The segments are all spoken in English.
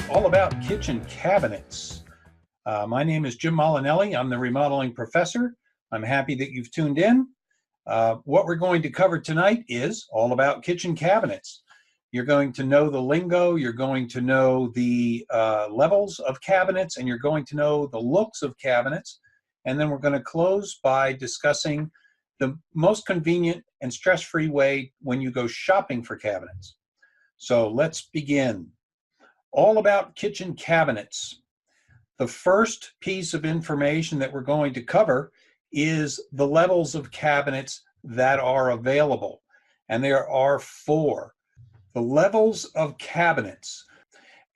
All about kitchen cabinets. My name is Jim Molinelli. I'm the remodeling professor. I'm happy that you've tuned in. What we're going to cover tonight is all about kitchen cabinets. You're going to know the lingo, you're going to know the levels of cabinets, and you're going to know the looks of cabinets. And then we're going to close by discussing the most convenient and stress-free way when you go shopping for cabinets. So let's begin. All about kitchen cabinets. The first piece of information that we're going to cover is the levels of cabinets that are available. And there are 4. The levels of cabinets.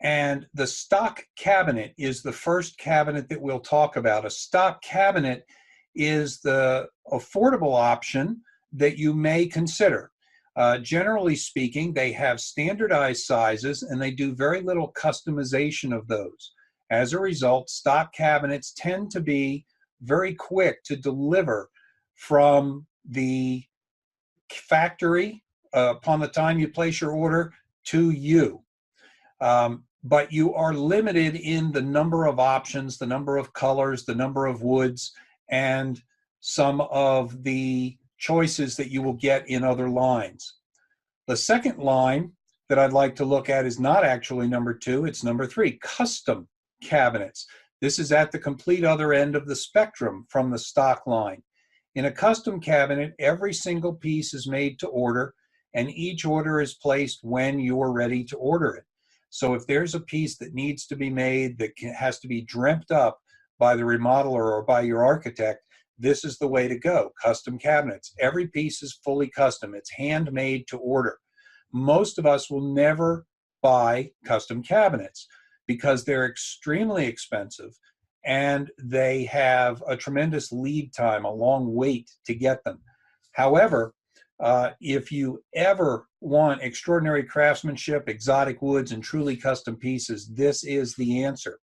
And the stock cabinet is the first cabinet that we'll talk about. A stock cabinet is the affordable option that you may consider. Generally speaking, they have standardized sizes and they do very little customization of those. As a result, stock cabinets tend to be very quick to deliver from the factory upon the time you place your order to you. But you are limited in the number of options, the number of colors, the number of woods, and some of the choices that you will get in other lines. The second line that I'd like to look at is not actually number 2, it's number 3, custom cabinets. This is at the complete other end of the spectrum from the stock line. In a custom cabinet, every single piece is made to order, and each order is placed when you're ready to order it. So if there's a piece that needs to be made that has to be dreamt up by the remodeler or by your architect, this is the way to go. Custom cabinets. Every piece is fully custom. It's handmade to order. Most of us will never buy custom cabinets because they're extremely expensive and they have a tremendous lead time, a long wait to get them. However, if you ever want extraordinary craftsmanship, exotic woods, and truly custom pieces, this is the answer.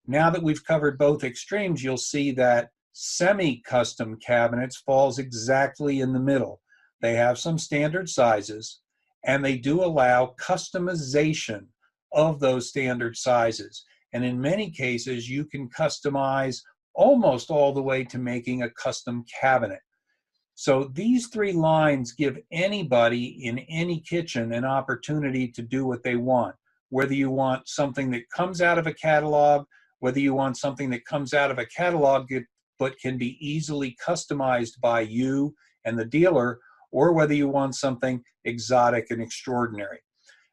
Now that we've covered both extremes, you'll see that semi-custom cabinets falls exactly in the middle. They have some standard sizes, and they do allow customization of those standard sizes. And in many cases, you can customize almost all the way to making a custom cabinet. So these 3 lines give anybody in any kitchen an opportunity to do what they want. Whether you want something that comes out of a catalog, whether you want something that comes out of a catalog but can be easily customized by you and the dealer, or whether you want something exotic and extraordinary.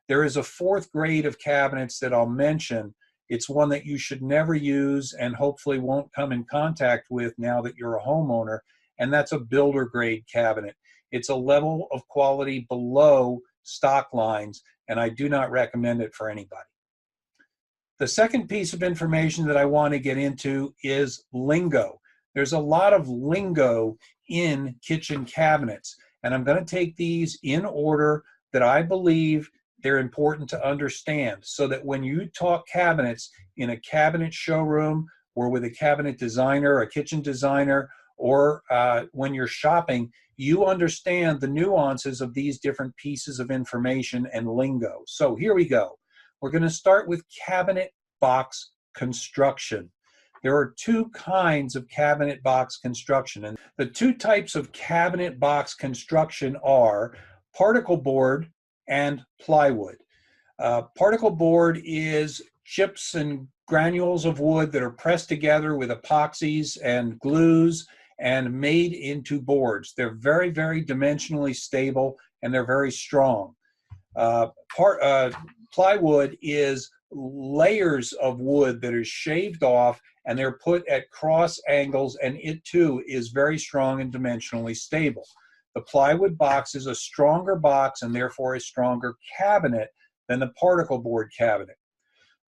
There is a 4th grade of cabinets that I'll mention. It's one that you should never use and hopefully won't come in contact with now that you're a homeowner, and that's a builder grade cabinet. It's a level of quality below stock lines, and I do not recommend it for anybody. The second piece of information that I want to get into is lingo. There's a lot of lingo in kitchen cabinets, and I'm going to take these in order that I believe they're important to understand, so that when you talk cabinets in a cabinet showroom or with a cabinet designer, a kitchen designer, or when you're shopping, you understand the nuances of these different pieces of information and lingo. So here we go. We're going to start with cabinet box construction. There are 2 kinds of cabinet box construction, and the 2 types of cabinet box construction are particle board and plywood. Particle board is chips and granules of wood that are pressed together with epoxies and glues and made into boards. They're very, very dimensionally stable and they're very strong. Plywood is layers of wood that is shaved off and they're put at cross angles, and it too is very strong and dimensionally stable. The plywood box is a stronger box and therefore a stronger cabinet than the particle board cabinet.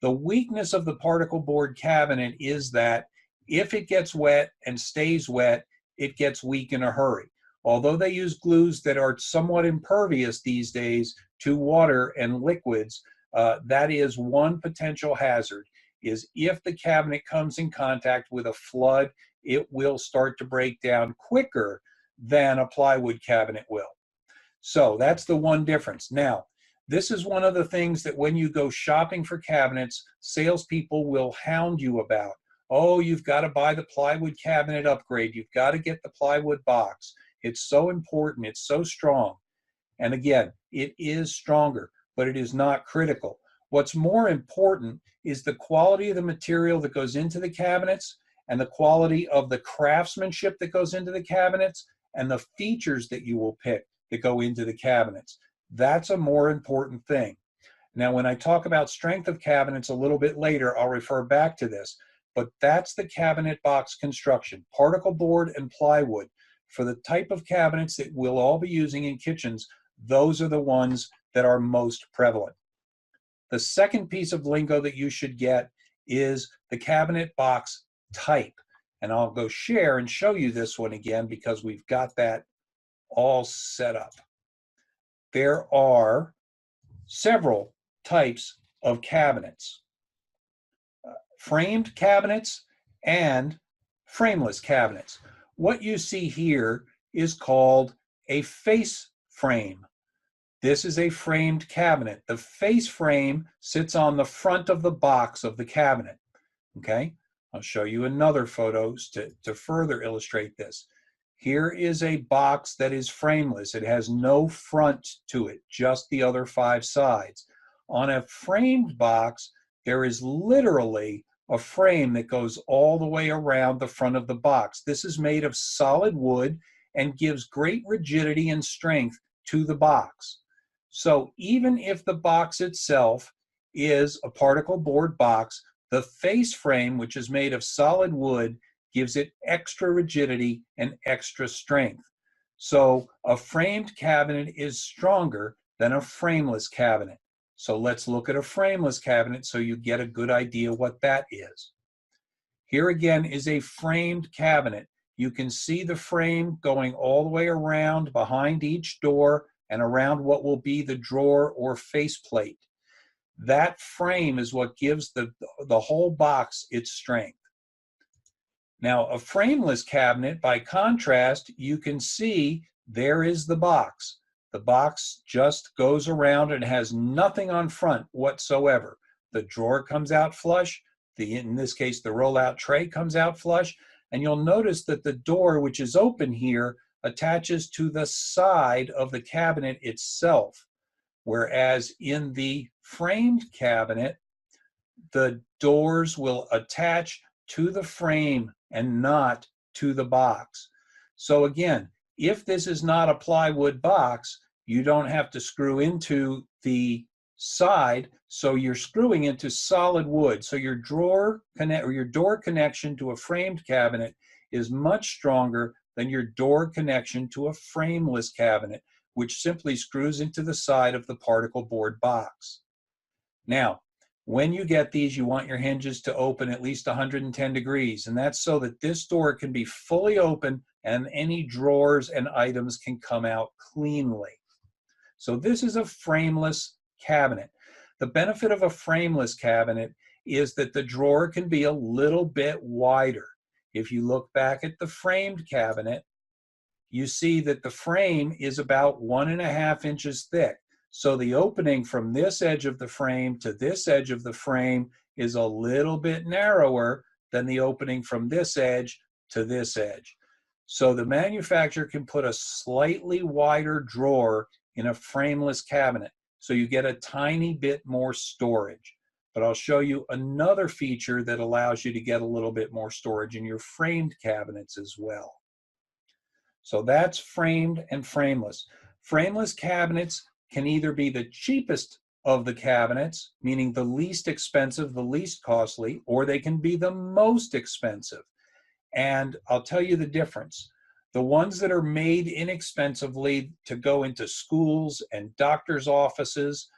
The weakness of the particle board cabinet is that if it gets wet and stays wet, it gets weak in a hurry. Although they use glues that are somewhat impervious these days to water and liquids, that is one potential hazard, is if the cabinet comes in contact with a flood, it will start to break down quicker than a plywood cabinet will. So that's the one difference. Now, this is one of the things that when you go shopping for cabinets, salespeople will hound you about. Oh, you've got to buy the plywood cabinet upgrade. You've got to get the plywood box. It's so important. It's so strong. And again, it is stronger, but it is not critical. What's more important is the quality of the material that goes into the cabinets and the quality of the craftsmanship that goes into the cabinets and the features that you will pick that go into the cabinets. That's a more important thing. Now, when I talk about strength of cabinets a little bit later, I'll refer back to this, but that's the cabinet box construction, particle board and plywood. For the type of cabinets that we'll all be using in kitchens, those are the ones that are most prevalent. The second piece of lingo that you should get is the cabinet box type. And I'll go share and show you this one again because we've got that all set up. There are several types of cabinets. Framed cabinets and frameless cabinets. What you see here is called a face frame. This is a framed cabinet. The face frame sits on the front of the box of the cabinet. Okay, I'll show you another photos to further illustrate this. Here is a box that is frameless. It has no front to it, just the other 5 sides. On a framed box, there is literally a frame that goes all the way around the front of the box. This is made of solid wood and gives great rigidity and strength to the box. So even if the box itself is a particle board box, the face frame, which is made of solid wood, gives it extra rigidity and extra strength. So a framed cabinet is stronger than a frameless cabinet. So let's look at a frameless cabinet so you get a good idea what that is. Here again is a framed cabinet. You can see the frame going all the way around behind each door and around what will be the drawer or faceplate. That frame is what gives the whole box its strength. Now, a frameless cabinet, by contrast, you can see there is the box. The box just goes around and has nothing on front whatsoever. The drawer comes out flush. In this case, the rollout tray comes out flush. And you'll notice that the door, which is open here, attaches to the side of the cabinet itself. Whereas in the framed cabinet, the doors will attach to the frame and not to the box. So again, if this is not a plywood box, you don't have to screw into the side, so you're screwing into solid wood. So your door connection to a framed cabinet is much stronger than your door connection to a frameless cabinet, which simply screws into the side of the particle board box. Now, when you get these, you want your hinges to open at least 110 degrees, and that's so that this door can be fully open and any drawers and items can come out cleanly. So this is a frameless cabinet. The benefit of a frameless cabinet is that the drawer can be a little bit wider. If you look back at the framed cabinet, you see that the frame is about 1.5 inches thick. So the opening from this edge of the frame to this edge of the frame is a little bit narrower than the opening from this edge to this edge. So the manufacturer can put a slightly wider drawer in a frameless cabinet, so you get a tiny bit more storage. But I'll show you another feature that allows you to get a little bit more storage in your framed cabinets as well. So that's framed and frameless. Frameless cabinets can either be the cheapest of the cabinets, meaning the least expensive, the least costly, or they can be the most expensive. And I'll tell you the difference. The ones that are made inexpensively to go into schools and doctors' offices,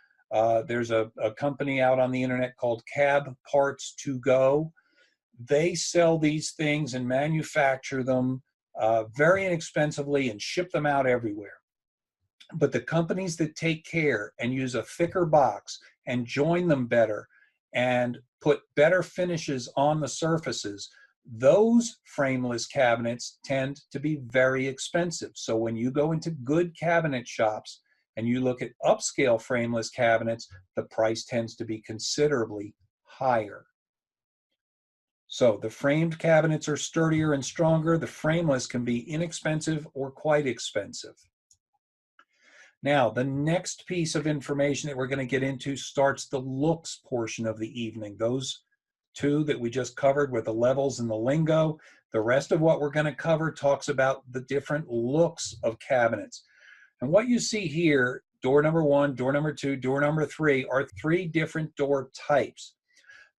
there's a company out on the internet called Cab Parts to Go. They sell these things and manufacture them very inexpensively and ship them out everywhere. But the companies that take care and use a thicker box and join them better and put better finishes on the surfaces, those frameless cabinets tend to be very expensive. So when you go into good cabinet shops and you look at upscale frameless cabinets, the price tends to be considerably higher. So the framed cabinets are sturdier and stronger. The frameless can be inexpensive or quite expensive. Now, the next piece of information that we're going to get into starts the looks portion of the evening. Those two that we just covered were the levels and the lingo. The rest of what we're going to cover talks about the different looks of cabinets. And what you see here, door number 1, door number 2, door number 3, are 3 different door types.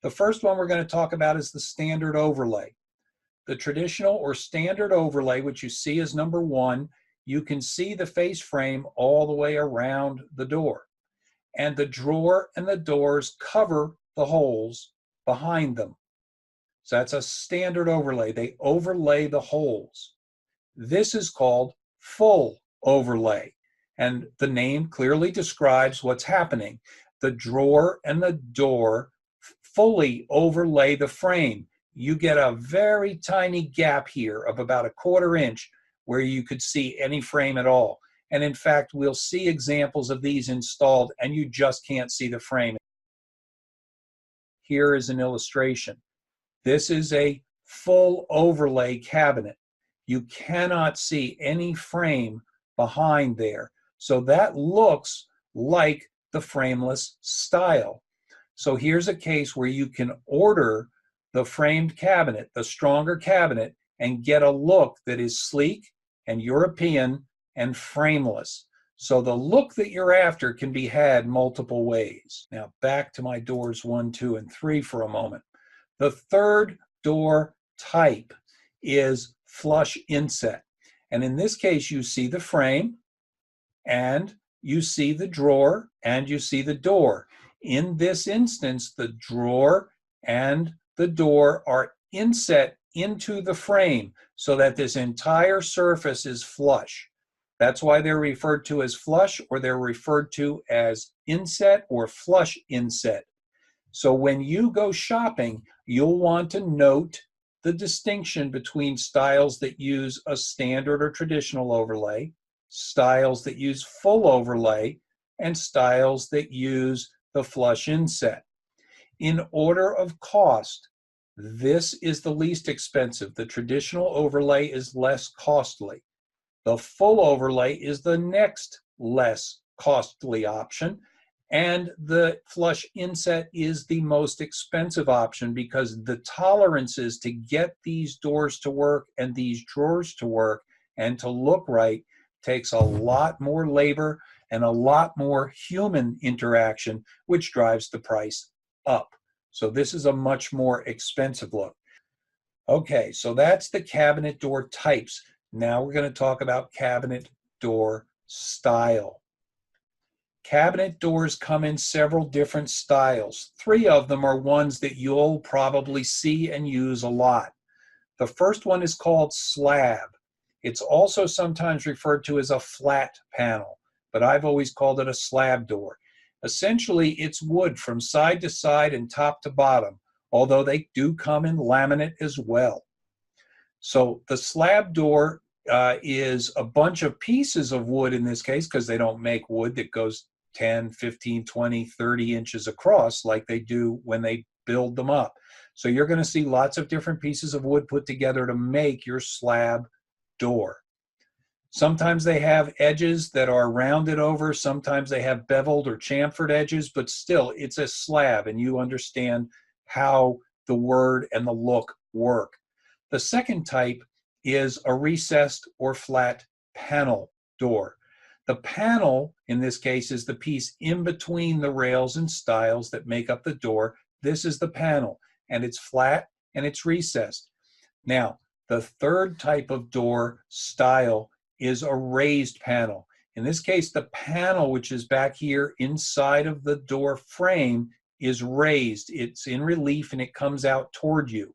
The first one we're going to talk about is the standard overlay. The traditional or standard overlay, which you see as number 1, you can see the face frame all the way around the door. And the drawer and the doors cover the holes behind them. So that's a standard overlay. They overlay the holes. This is called full overlay. And the name clearly describes what's happening. The drawer and the door fully overlay the frame. You get a very tiny gap here of about 1/4 inch where you could see any frame at all. And in fact, we'll see examples of these installed and you just can't see the frame. Here is an illustration. This is a full overlay cabinet. You cannot see any frame behind there. So that looks like the frameless style. So here's a case where you can order the framed cabinet, the stronger cabinet, and get a look that is sleek and European and frameless. So the look that you're after can be had multiple ways. Now back to my doors 1, 2, and 3 for a moment. The third door type is flush inset. And in this case, you see the frame and you see the drawer and you see the door. In this instance, the drawer and the door are inset into the frame so that this entire surface is flush. That's why they're referred to as flush, or they're referred to as inset or flush inset. So when you go shopping, you'll want to note the distinction between styles that use a standard or traditional overlay, styles that use full overlay, and styles that use the flush inset. In order of cost, this is the least expensive. The traditional overlay is less costly. The full overlay is the next less costly option, and the flush inset is the most expensive option because the tolerances to get these doors to work and these drawers to work and to look right takes a lot more labor and a lot more human interaction, which drives the price up. So this is a much more expensive look. Okay, so that's the cabinet door types. Now we're going to talk about cabinet door style. Cabinet doors come in several different styles. 3 of them are ones that you'll probably see and use a lot. The first one is called slab. It's also sometimes referred to as a flat panel, but I've always called it a slab door. Essentially, it's wood from side to side and top to bottom, although they do come in laminate as well. So the slab door is a bunch of pieces of wood in this case, because they don't make wood that goes 10, 15, 20, 30 inches across like they do when they build them up. So you're going to see lots of different pieces of wood put together to make your slab door. Sometimes they have edges that are rounded over, sometimes they have beveled or chamfered edges, but still it's a slab and you understand how the word and the look work. The second type is a recessed or flat panel door. The panel, in this case, is the piece in between the rails and stiles that make up the door. This is the panel, and it's flat and it's recessed. Now, the third type of door style is a raised panel. In this case, the panel, which is back here inside of the door frame, is raised. It's in relief and it comes out toward you.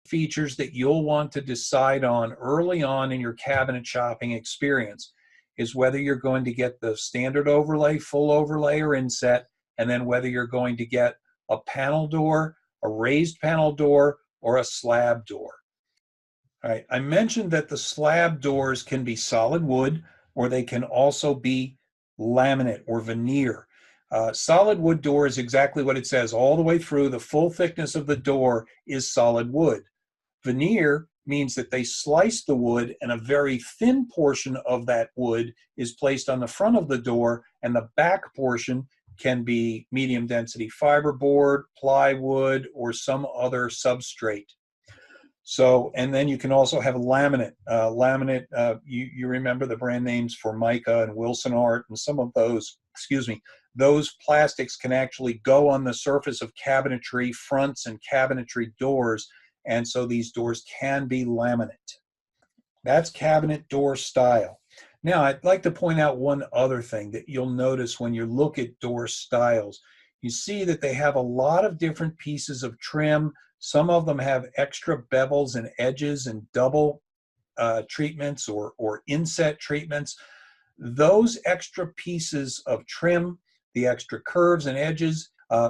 Features that you'll want to decide on early on in your cabinet shopping experience is whether you're going to get the standard overlay, full overlay, or inset, and then whether you're going to get a panel door, a raised panel door, or a slab door. All right, I mentioned that the slab doors can be solid wood, or they can also be laminate or veneer. Solid wood door is exactly what it says all the way through. The full thickness of the door is solid wood. Veneer means that they slice the wood and a very thin portion of that wood is placed on the front of the door, and the back portion can be medium density fiberboard, plywood, or some other substrate. So, and then you can also have laminate. You remember the brand names Formica and Wilson Art, and some of those, those plastics can actually go on the surface of cabinetry fronts and cabinetry doors, and so these doors can be laminate. That's cabinet door style. Now, I'd like to point out one other thing that you'll notice when you look at door styles. You see that they have a lot of different pieces of trim. Some of them have extra bevels and edges and double treatments or inset treatments. Those extra pieces of trim, the extra curves and edges,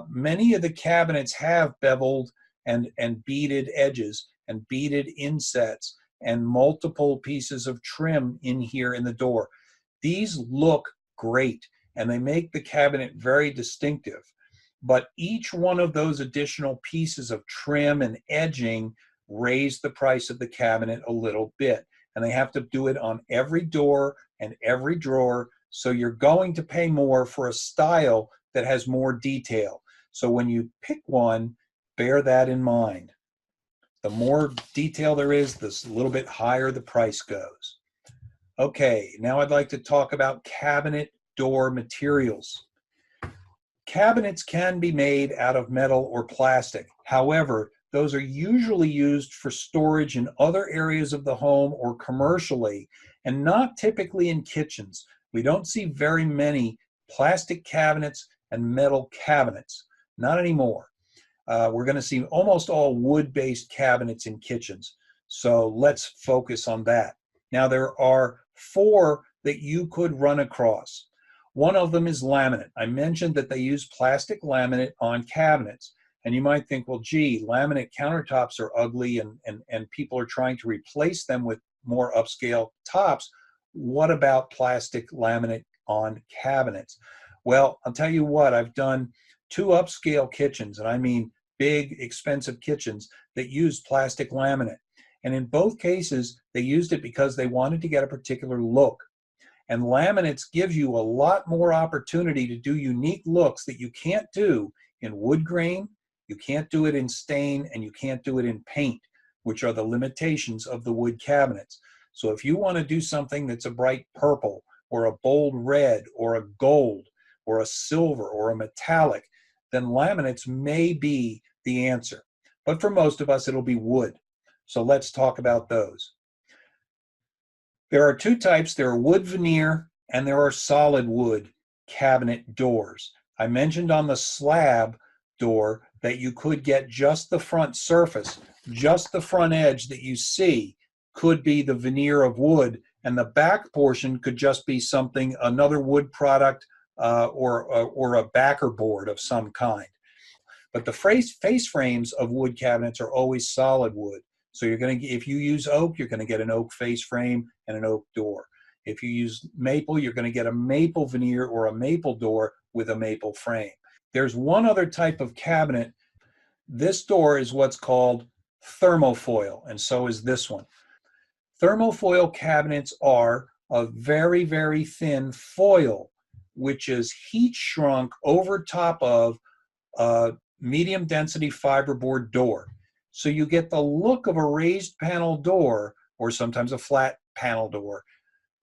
many of the cabinets have beveled and beaded edges and beaded insets and multiple pieces of trim in here in the door. These look great and they make the cabinet very distinctive. But each one of those additional pieces of trim and edging raise the price of the cabinet a little bit. And they have to do it on every door and every drawer. So you're going to pay more for a style that has more detail. So when you pick one, bear that in mind. The more detail there is, the little bit higher the price goes. Okay, now I'd like to talk about cabinet door materials. Cabinets can be made out of metal or plastic. However, those are usually used for storage in other areas of the home or commercially, and not typically in kitchens. We don't see very many plastic cabinets and metal cabinets, not anymore. We're going to see almost all wood-based cabinets in kitchens. So let's focus on that. Now, there are 4 that you could run across. One of them is laminate. I mentioned that they use plastic laminate on cabinets. And you might think, well, gee, laminate countertops are ugly and people are trying to replace them with more upscale tops. What about plastic laminate on cabinets? Well, I'll tell you what, I've done 2 upscale kitchens, and I mean big, expensive kitchens that use plastic laminate. And in both cases, they used it because they wanted to get a particular look. And laminates give you a lot more opportunity to do unique looks that you can't do in wood grain, you can't do it in stain, and you can't do it in paint, which are the limitations of the wood cabinets. So if you want to do something that's a bright purple, or a bold red, or a gold, or a silver, or a metallic, then laminates may be the answer. But for most of us, it'll be wood. So let's talk about those. There are 2 types. There are wood veneer and there are solid wood cabinet doors. I mentioned on the slab door that you could get just the front surface, just the front edge that you see could be the veneer of wood, and the back portion could just be something, another wood product or a backer board of some kind. But the face frames of wood cabinets are always solid wood. So you're going to, if you use oak, you're going to get an oak face frame and an oak door. If you use maple, you're going to get a maple veneer or a maple door with a maple frame. There's one other type of cabinet. This door is what's called thermofoil, and so is this one. Thermofoil cabinets are a very, very thin foil, which is heat shrunk over top of a medium density fiberboard door. So you get the look of a raised panel door, or sometimes a flat panel door,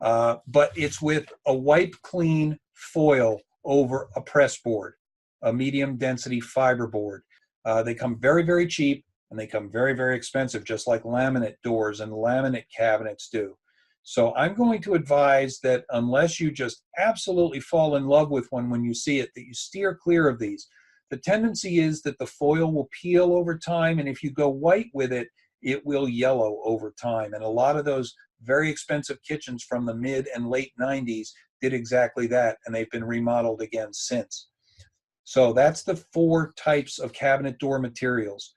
but it's with a wipe clean foil over a press board, a medium density fiberboard. They come very, very cheap, and they come very, very expensive, just like laminate doors and laminate cabinets do. So I'm going to advise that unless you just absolutely fall in love with one when you see it, that you steer clear of these. The tendency is that the foil will peel over time, and if you go white with it, it will yellow over time. And a lot of those very expensive kitchens from the mid and late 90s did exactly that, and they've been remodeled again since. So that's the 4 types of cabinet door materials: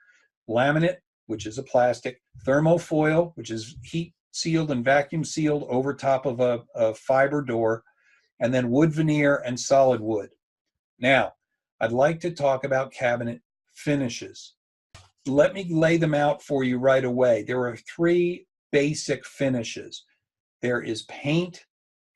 laminate, which is a plastic, thermofoil, which is heat sealed and vacuum sealed over top of a fiber door, and then wood veneer and solid wood. Now, I'd like to talk about cabinet finishes. Let me lay them out for you right away. There are three basic finishes. There is paint,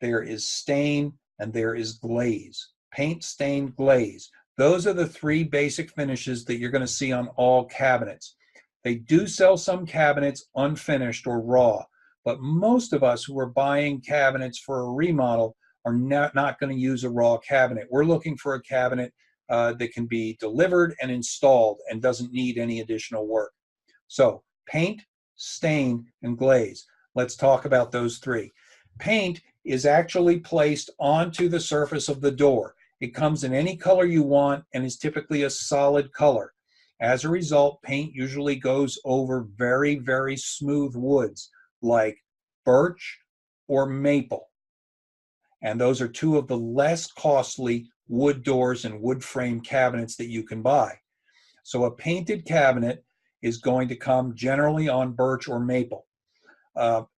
there is stain, and there is glaze. Paint, stain, glaze. Those are the three basic finishes that you're going to see on all cabinets. They do sell some cabinets unfinished or raw, but most of us who are buying cabinets for a remodel are not going to use a raw cabinet. We're looking for a cabinet that can be delivered and installed and doesn't need any additional work. So paint, stain, and glaze. Let's talk about those three. Paint is actually placed onto the surface of the door. It comes in any color you want and is typically a solid color. As a result, paint usually goes over very, very smooth woods like birch or maple. And those are two of the less costly wood doors and wood frame cabinets that you can buy. So a painted cabinet is going to come generally on birch or maple.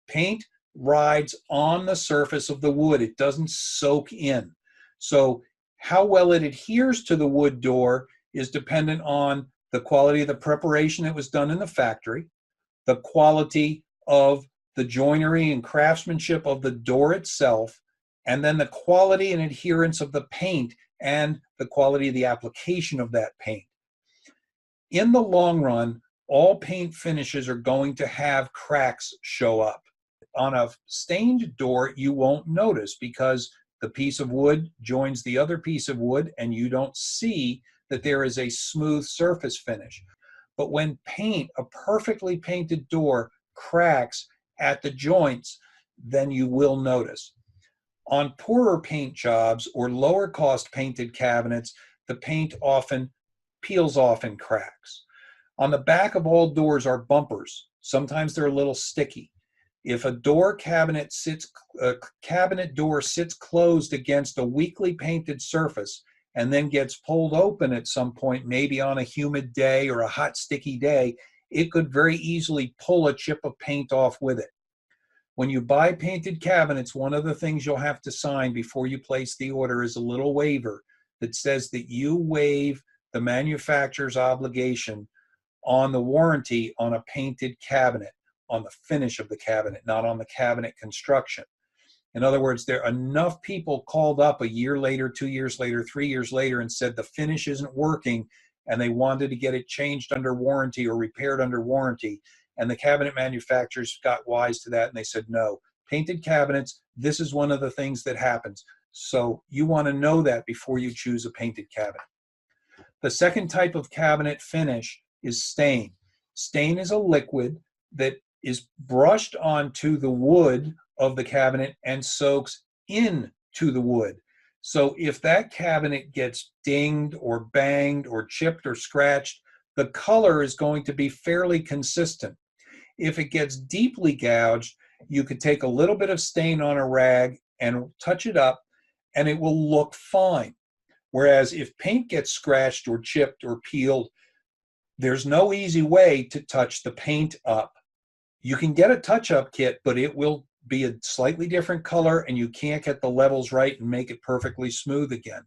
Paint rides on the surface of the wood. It doesn't soak in. So how well it adheres to the wood door is dependent on the quality of the preparation that was done in the factory, the quality of the joinery and craftsmanship of the door itself, and then the quality and adherence of the paint and the quality of the application of that paint. In the long run, all paint finishes are going to have cracks show up. On a stained door, you won't notice because the piece of wood joins the other piece of wood and you don't see that there is a smooth surface finish. But when paint, a perfectly painted door, cracks at the joints, then you will notice. On poorer paint jobs or lower cost painted cabinets, the paint often peels off and cracks. On the back of all doors are bumpers. Sometimes they're a little sticky. If a cabinet door sits closed against a weakly painted surface and then gets pulled open at some point, maybe on a humid day or a hot, sticky day, it could very easily pull a chip of paint off with it. When you buy painted cabinets, one of the things you'll have to sign before you place the order is a little waiver that says that you waive the manufacturer's obligation on the warranty on a painted cabinet, on the finish of the cabinet, not on the cabinet construction. In other words, there are enough people called up a year later, 2 years later, 3 years later and said the finish isn't working and they wanted to get it changed under warranty or repaired under warranty. And the cabinet manufacturers got wise to that and they said, no, painted cabinets, this is one of the things that happens. So you want to know that before you choose a painted cabinet. The second type of cabinet finish is stain. Stain is a liquid that is brushed onto the wood of the cabinet and soaks into the wood. So if that cabinet gets dinged or banged or chipped or scratched, the color is going to be fairly consistent. If it gets deeply gouged, you could take a little bit of stain on a rag and touch it up and it will look fine. Whereas if paint gets scratched or chipped or peeled, there's no easy way to touch the paint up. You can get a touch-up kit, but it will be a slightly different color and you can't get the levels right and make it perfectly smooth again.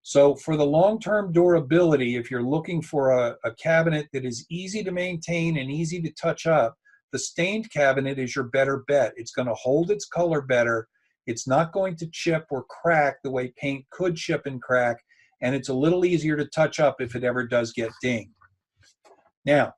So for the long-term durability, if you're looking for a cabinet that is easy to maintain and easy to touch up, the stained cabinet is your better bet. It's going to hold its color better. It's not going to chip or crack the way paint could chip and crack, and it's a little easier to touch up if it ever does get dinged. Now,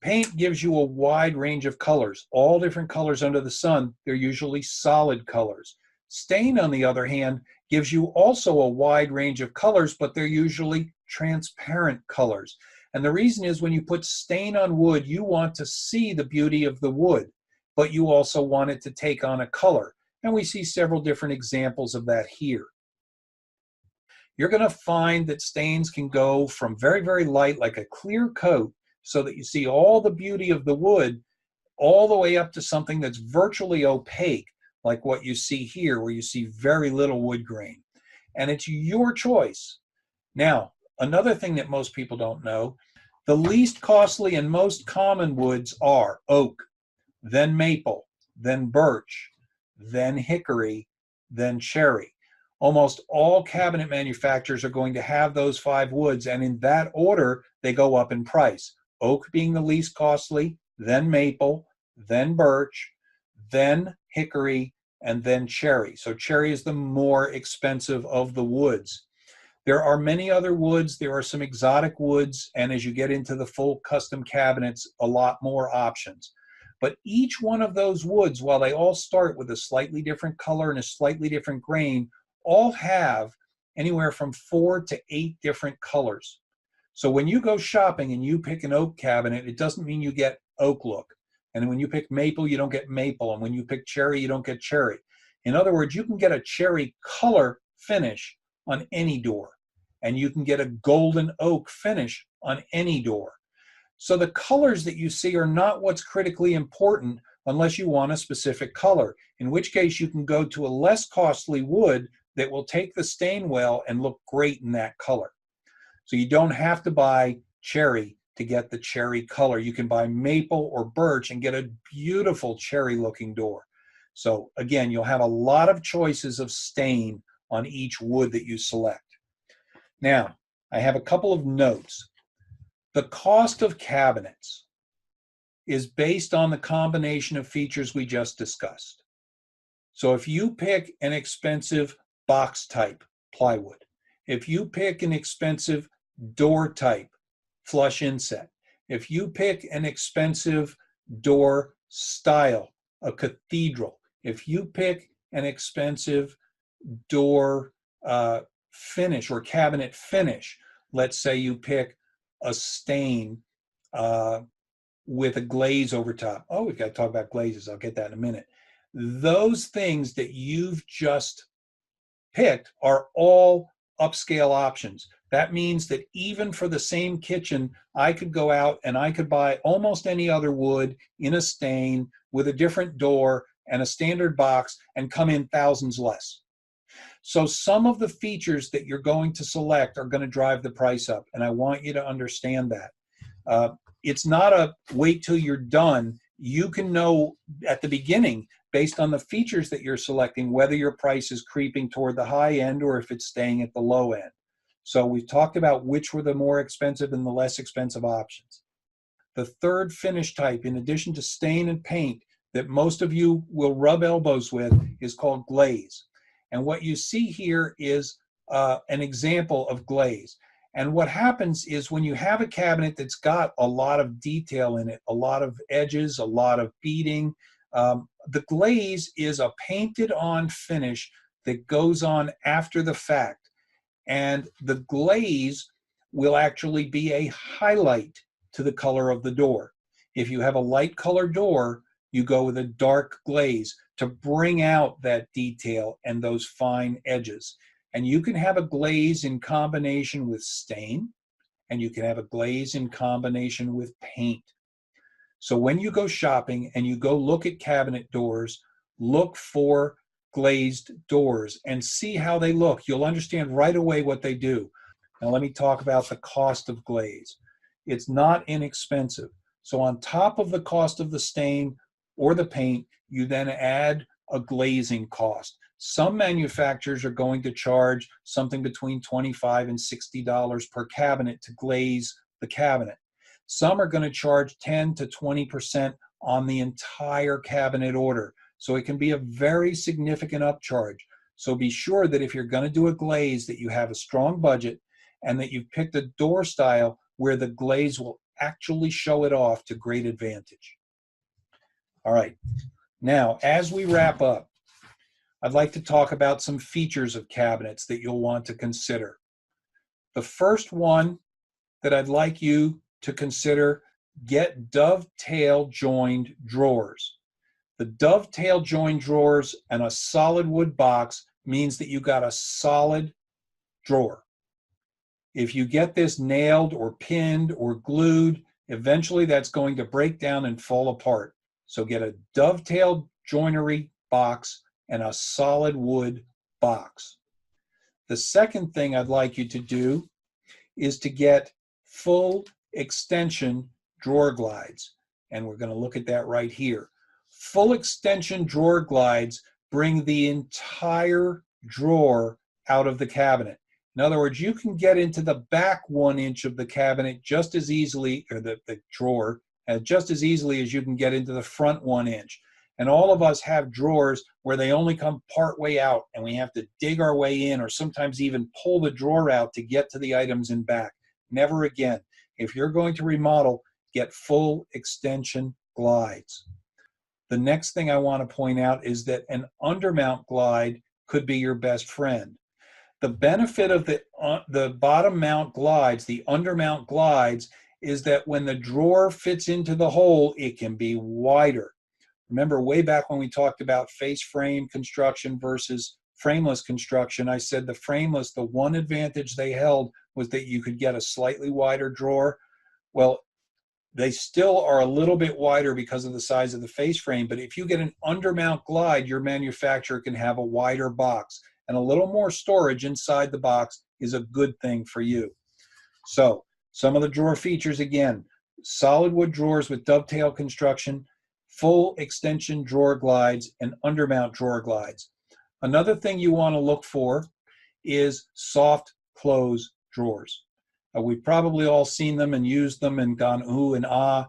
paint gives you a wide range of colors, all different colors under the sun. They're usually solid colors. Stain, on the other hand, gives you also a wide range of colors, but they're usually transparent colors. And the reason is when you put stain on wood, you want to see the beauty of the wood, but you also want it to take on a color. And we see several different examples of that here. You're going to find that stains can go from very, very light, like a clear coat, so that you see all the beauty of the wood, all the way up to something that's virtually opaque, like what you see here, where you see very little wood grain. And it's your choice. Now, another thing that most people don't know, The least costly and most common woods are oak, then maple, then birch, then hickory, then cherry. Almost all cabinet manufacturers are going to have those 5 woods, and in that order, they go up in price. Oak being the least costly, then maple, then birch, then hickory, and then cherry. So cherry is the more expensive of the woods. There are many other woods. There are some exotic woods, and as you get into the full custom cabinets, a lot more options. But each one of those woods, while they all start with a slightly different color and a slightly different grain, all have anywhere from 4 to 8 different colors. So when you go shopping and you pick an oak cabinet, it doesn't mean you get oak look. And when you pick maple, you don't get maple. And when you pick cherry, you don't get cherry. In other words, you can get a cherry color finish on any door, and you can get a golden oak finish on any door. So the colors that you see are not what's critically important unless you want a specific color, in which case you can go to a less costly wood that will take the stain well and look great in that color. So you don't have to buy cherry to get the cherry color. You can buy maple or birch and get a beautiful cherry looking door. So again, you'll have a lot of choices of stain on each wood that you select. Now, I have a couple of notes. The cost of cabinets is based on the combination of features we just discussed. So if you pick an expensive box type plywood, if you pick an expensive door type flush inset, if you pick an expensive door style, a cathedral, if you pick an expensive door finish or cabinet finish, let's say you pick a stain with a glaze over top. Oh, we've got to talk about glazes. I'll get that in a minute. Those things that you've just picked are all upscale options. That means that even for the same kitchen, I could go out and I could buy almost any other wood in a stain with a different door and a standard box and come in thousands less. So some of the features that you're going to select are going to drive the price up, and I want you to understand that. It's not a wait till you're done. You can know at the beginning, based on the features that you're selecting, whether your price is creeping toward the high end or if it's staying at the low end. So we've talked about which were the more expensive and the less expensive options. The third finish type, in addition to stain and paint, that most of you will rub elbows with is called glaze. And what you see here is an example of glaze. And what happens is when you have a cabinet that's got a lot of detail in it, a lot of edges, a lot of beading, the glaze is a painted on finish that goes on after the fact. And the glaze will actually be a highlight to the color of the door. If you have a light colored door, you go with a dark glaze to bring out that detail and those fine edges. And you can have a glaze in combination with stain, and you can have a glaze in combination with paint. So when you go shopping and you go look at cabinet doors, look for glazed doors and see how they look. You'll understand right away what they do. Now let me talk about the cost of glaze. It's not inexpensive. So on top of the cost of the stain or the paint, you then add a glazing cost. Some manufacturers are going to charge something between $25 and $60 per cabinet to glaze the cabinet. Some are going to charge 10 to 20% on the entire cabinet order. So it can be a very significant upcharge. So be sure that if you're going to do a glaze, that you have a strong budget and that you've picked a door style where the glaze will actually show it off to great advantage. All right. Now, as we wrap up, I'd like to talk about some features of cabinets that you'll want to consider. The first one that I'd like you to consider, get dovetail joined drawers. The dovetail joined drawers and a solid wood box means that you got a solid drawer. If you get this nailed or pinned or glued, eventually that's going to break down and fall apart. So get a dovetail joinery box and a solid wood box. The second thing I'd like you to do is to get full extension drawer glides. And we're going to look at that right here. Full extension drawer glides bring the entire drawer out of the cabinet. In other words, you can get into the back 1 inch of the cabinet just as easily, or the drawer, just as easily as you can get into the front 1 inch. And all of us have drawers where they only come part way out and we have to dig our way in or sometimes even pull the drawer out to get to the items in back. Never again. If you're going to remodel, get full extension glides. The next thing I want to point out is that an undermount glide could be your best friend. The benefit of the bottom mount glides, the undermount glides, is that when the drawer fits into the hole, it can be wider. Remember way back when we talked about face frame construction versus frameless construction, I said the frameless, the one advantage they held was that you could get a slightly wider drawer. Well, they still are a little bit wider because of the size of the face frame, but if you get an undermount glide, your manufacturer can have a wider box, and a little more storage inside the box is a good thing for you. So some of the drawer features, again, solid wood drawers with dovetail construction, full extension drawer glides, and undermount drawer glides. Another thing you want to look for is soft close drawers. We've probably all seen them and used them and gone ooh and ah.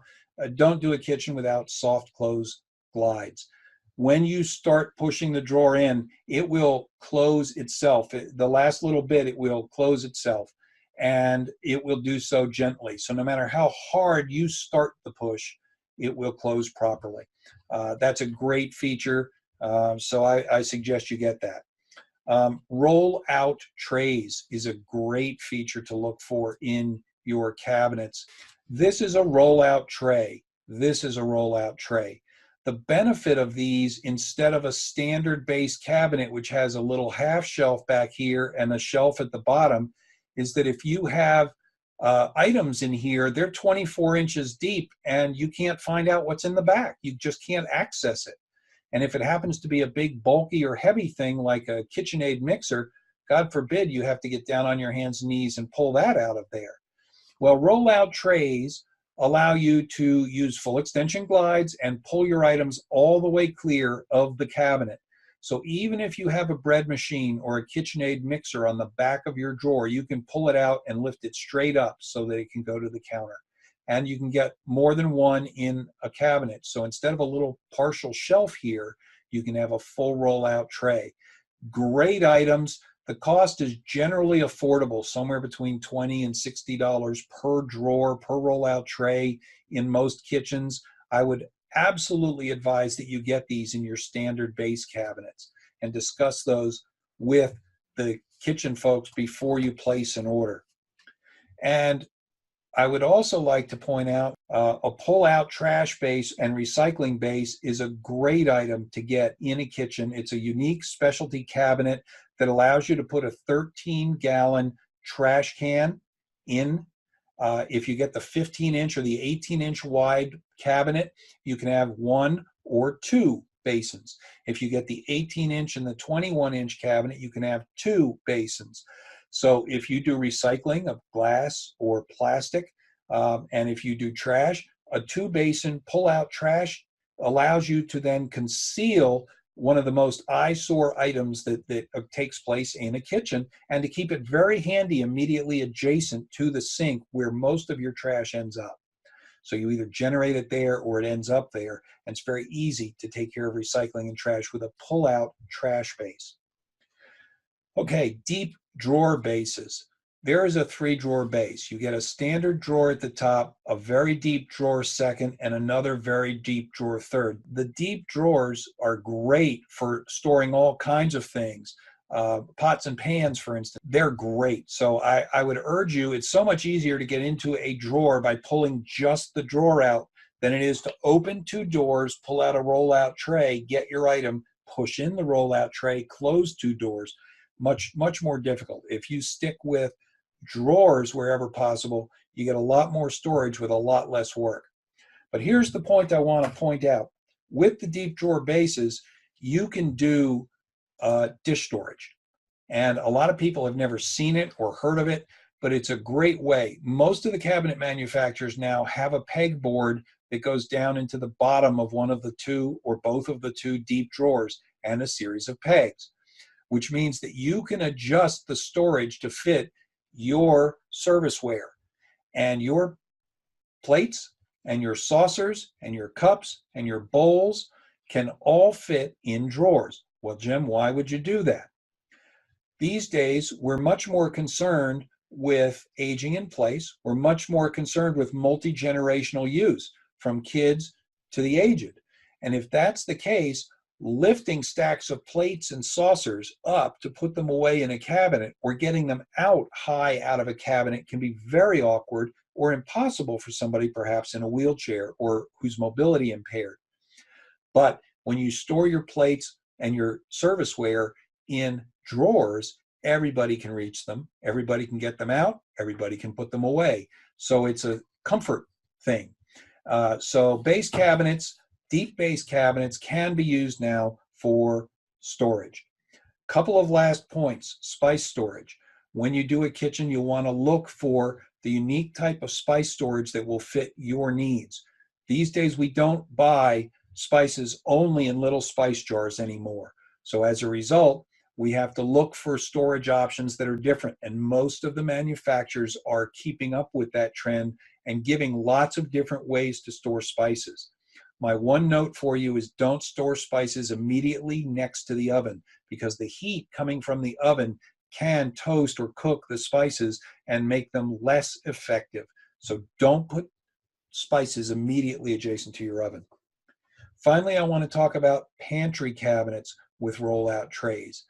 Don't do a kitchen without soft close glides. When you start pushing the drawer in, it will close itself. The last little bit, it will close itself, and it will do so gently. So no matter how hard you start the push, it will close properly. That's a great feature, so I suggest you get that. Roll out trays is a great feature to look for in your cabinets. This is a rollout tray. This is a rollout tray. The benefit of these, instead of a standard base cabinet, which has a little half shelf back here and a shelf at the bottom, is that if you have items in here, they're 24 inches deep and you can't find out what's in the back. You just can't access it. And if it happens to be a big, bulky, or heavy thing like a KitchenAid mixer, God forbid you have to get down on your hands and knees and pull that out of there. Well, rollout trays allow you to use full extension glides and pull your items all the way clear of the cabinet. So even if you have a bread machine or a KitchenAid mixer on the back of your drawer, you can pull it out and lift it straight up so that it can go to the counter. And you can get more than one in a cabinet. So instead of a little partial shelf here, you can have a full rollout tray. Great items. The cost is generally affordable, somewhere between $20 and $60 per drawer, per rollout tray in most kitchens. I would absolutely advise that you get these in your standard base cabinets and discuss those with the kitchen folks before you place an order. And I would also like to point out a pull-out trash base and recycling base is a great item to get in a kitchen. It's a unique specialty cabinet that allows you to put a 13-gallon trash can in. If you get the 15-inch or the 18-inch wide cabinet, you can have 1 or 2 basins. If you get the 18-inch and the 21-inch cabinet, you can have 2 basins. So if you do recycling of glass or plastic, and if you do trash, a 2-basin pull-out trash allows you to then conceal one of the most eyesore items that takes place in a kitchen, and to keep it very handy immediately adjacent to the sink where most of your trash ends up. So you either generate it there or it ends up there, and it's very easy to take care of recycling and trash with a pull-out trash base. Okay, deep drawer bases. There is a 3-drawer base. You get a standard drawer at the top, a very deep drawer second, and another very deep drawer third. The deep drawers are great for storing all kinds of things. Pots and pans, for instance, they're great. So I would urge you, it's so much easier to get into a drawer by pulling just the drawer out than it is to open 2 doors, pull out a rollout tray, get your item, push in the rollout tray, close 2 doors. Much more difficult. If you stick with drawers wherever possible, you get a lot more storage with a lot less work. But here's the point I want to point out. With the deep drawer bases, you can do dish storage. And a lot of people have never seen it or heard of it, but it's a great way. Most of the cabinet manufacturers now have a pegboard that goes down into the bottom of one of the two or both of the two deep drawers and a series of pegs, which means that you can adjust the storage to fit your serviceware, and your plates and your saucers and your cups and your bowls can all fit in drawers. Well, Jim, why would you do that? These days, we're much more concerned with aging in place. We're much more concerned with multi-generational use, from kids to the aged. And if that's the case, lifting stacks of plates and saucers up to put them away in a cabinet or getting them out high out of a cabinet can be very awkward or impossible for somebody perhaps in a wheelchair or who's mobility impaired. But when you store your plates and your serviceware in drawers, everybody can reach them, everybody can get them out, everybody can put them away. So it's a comfort thing. So base cabinets, deep base cabinets can be used now for storage. Couple of last points. Spice storage. When you do a kitchen, you'll want to look for the unique type of spice storage that will fit your needs. These days, we don't buy spices only in little spice jars anymore. So as a result, we have to look for storage options that are different. And most of the manufacturers are keeping up with that trend and giving lots of different ways to store spices. My one note for you is don't store spices immediately next to the oven, because the heat coming from the oven can toast or cook the spices and make them less effective. So don't put spices immediately adjacent to your oven. Finally, I want to talk about pantry cabinets with rollout trays.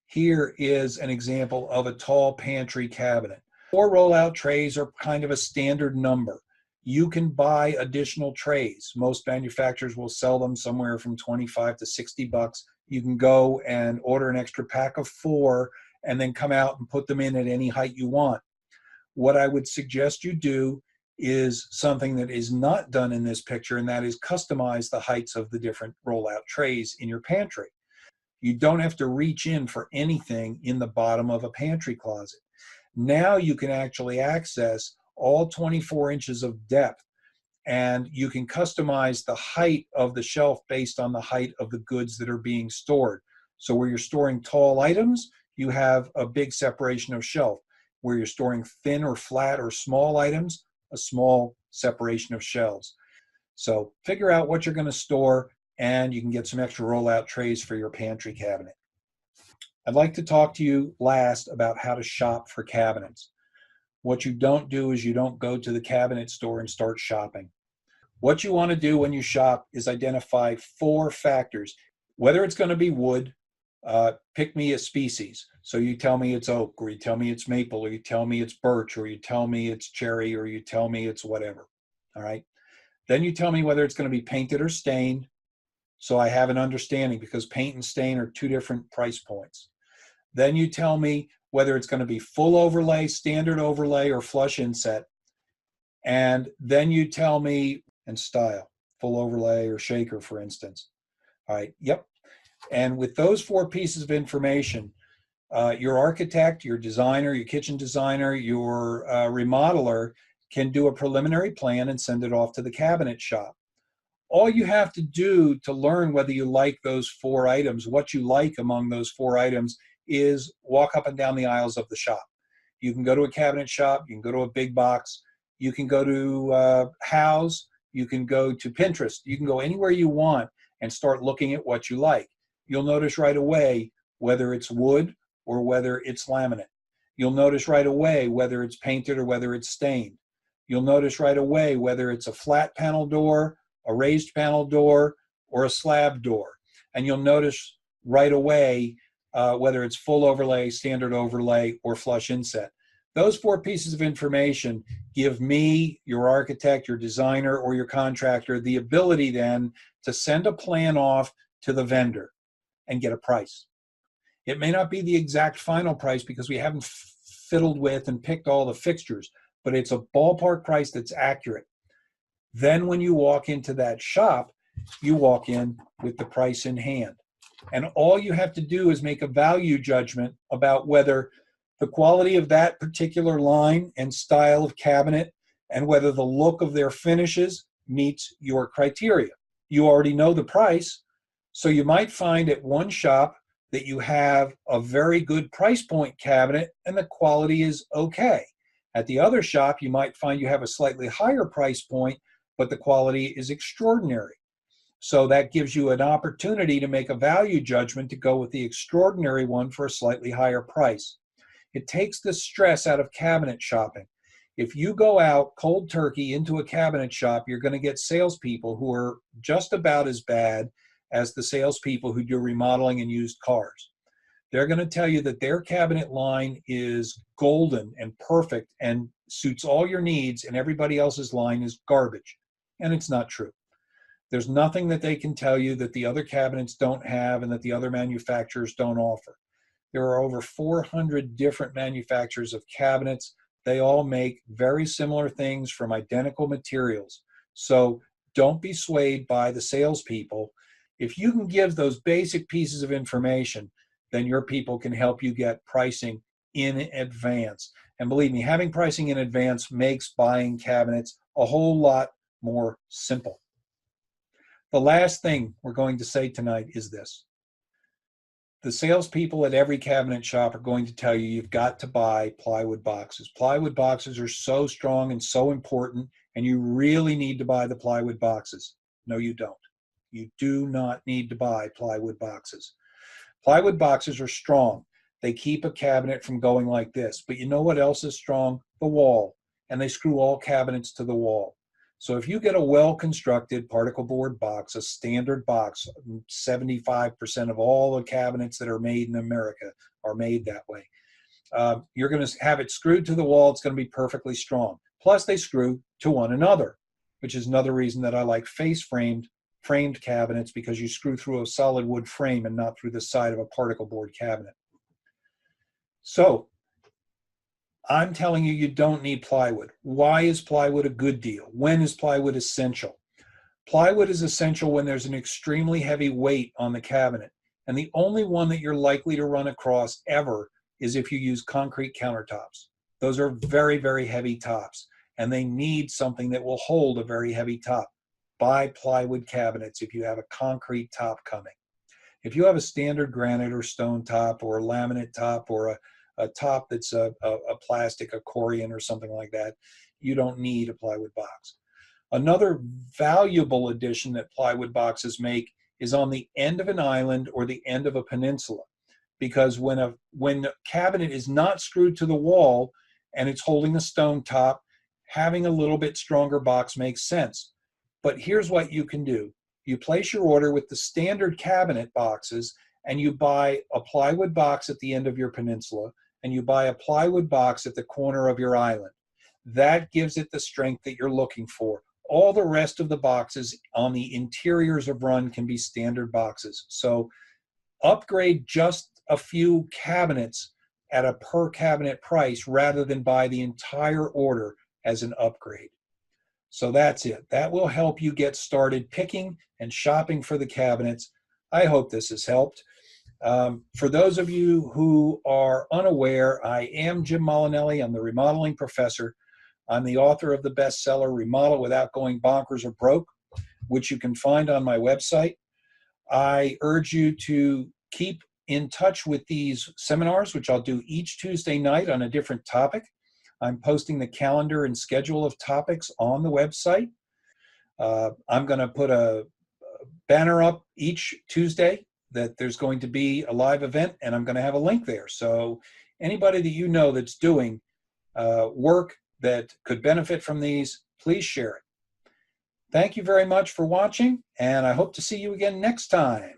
Here is an example of a tall pantry cabinet. 4 rollout trays are kind of a standard number. You can buy additional trays. Most manufacturers will sell them somewhere from 25 to 60 bucks. You can go and order an extra pack of 4 and then come out and put them in at any height you want. What I would suggest you do is something that is not done in this picture, and that is customize the heights of the different rollout trays in your pantry. You don't have to reach in for anything in the bottom of a pantry closet. Now you can actually access all 24 inches of depth, and you can customize the height of the shelf based on the height of the goods that are being stored. So where you're storing tall items, you have a big separation of shelf. Where you're storing thin or flat or small items, a small separation of shelves. So figure out what you're going to store, and you can get some extra rollout trays for your pantry cabinet. I'd like to talk to you last about how to shop for cabinets. What you don't do is you don't go to the cabinet store and start shopping. What you want to do when you shop is identify 4 factors. Whether it's going to be wood, pick me a species. So you tell me it's oak, or you tell me it's maple, or you tell me it's birch, or you tell me it's cherry, or you tell me it's whatever. All right. Then you tell me whether it's going to be painted or stained. So I have an understanding, because paint and stain are 2 different price points. Then you tell me whether it's going to be full overlay, standard overlay, or flush inset. And then you tell me, and style, full overlay or shaker, for instance. All right, yep. And with those 4 pieces of information, your architect, your designer, your kitchen designer, your remodeler can do a preliminary plan and send it off to the cabinet shop. All you have to do to learn whether you like those 4 items, what you like among those 4 items, is walk up and down the aisles of the shop. You can go to a cabinet shop, you can go to a big box, you can go to House, you can go to Pinterest, you can go anywhere you want and start looking at what you like. You'll notice right away whether it's wood or whether it's laminate. You'll notice right away whether it's painted or whether it's stained. You'll notice right away whether it's a flat panel door, a raised panel door, or a slab door. And you'll notice right away whether it's full overlay, standard overlay, or flush inset. Those 4 pieces of information give me, your architect, your designer, or your contractor the ability then to send a plan off to the vendor and get a price. It may not be the exact final price because we haven't fiddled with and picked all the fixtures, but it's a ballpark price that's accurate. Then when you walk into that shop, you walk in with the price in hand. And all you have to do is make a value judgment about whether the quality of that particular line and style of cabinet and whether the look of their finishes meets your criteria. You already know the price, so you might find at one shop that you have a very good price point cabinet and the quality is okay. At the other shop, you might find you have a slightly higher price point, but the quality is extraordinary. So that gives you an opportunity to make a value judgment to go with the extraordinary one for a slightly higher price. It takes the stress out of cabinet shopping. If you go out cold turkey into a cabinet shop, you're going to get salespeople who are just about as bad as the salespeople who do remodeling and used cars. They're going to tell you that their cabinet line is golden and perfect and suits all your needs, and everybody else's line is garbage. And it's not true. There's nothing that they can tell you that the other cabinets don't have and that the other manufacturers don't offer. There are over 400 different manufacturers of cabinets. They all make very similar things from identical materials. So don't be swayed by the salespeople. If you can give those basic pieces of information, then your people can help you get pricing in advance. And believe me, having pricing in advance makes buying cabinets a whole lot more simple. The last thing we're going to say tonight is this. The salespeople at every cabinet shop are going to tell you you've got to buy plywood boxes. Plywood boxes are so strong and so important, and you really need to buy the plywood boxes. No, you don't. You do not need to buy plywood boxes. Plywood boxes are strong. They keep a cabinet from going like this. But you know what else is strong? The wall. And they screw all cabinets to the wall. So if you get a well-constructed particle board box, a standard box, 75% of all the cabinets that are made in America are made that way. You're going to have it screwed to the wall. It's going to be perfectly strong. Plus they screw to one another, which is another reason that I like face-framed cabinets, because you screw through a solid wood frame and not through the side of a particle board cabinet. So I'm telling you, you don't need plywood. Why is plywood a good deal? When is plywood essential? Plywood is essential when there's an extremely heavy weight on the cabinet. And the only one that you're likely to run across ever is if you use concrete countertops. Those are very, very heavy tops, and they need something that will hold a very heavy top. Buy plywood cabinets if you have a concrete top coming. If you have a standard granite or stone top or a laminate top or a top that's a plastic, a Corian or something like that, you don't need a plywood box. Another valuable addition that plywood boxes make is on the end of an island or the end of a peninsula, because when the cabinet is not screwed to the wall and it's holding a stone top, having a little bit stronger box makes sense. But here's what you can do. You place your order with the standard cabinet boxes, and you buy a plywood box at the end of your peninsula, and you buy a plywood box at the corner of your island. That gives it the strength that you're looking for. All the rest of the boxes on the interiors of Run can be standard boxes. So upgrade just a few cabinets at a per cabinet price rather than buy the entire order as an upgrade. So that's it. That will help you get started picking and shopping for the cabinets. I hope this has helped. For those of you who are unaware, I am Jim Molinelli. I'm the remodeling professor. I'm the author of the bestseller Remodel Without Going Bonkers or Broke, which you can find on my website. I urge you to keep in touch with these seminars, which I'll do each Tuesday night on a different topic. I'm posting the calendar and schedule of topics on the website. I'm going to put a banner up each Tuesday that there's going to be a live event, and I'm going to have a link there. So anybody that you know that's doing work that could benefit from these, please share it. Thank you very much for watching, and I hope to see you again next time.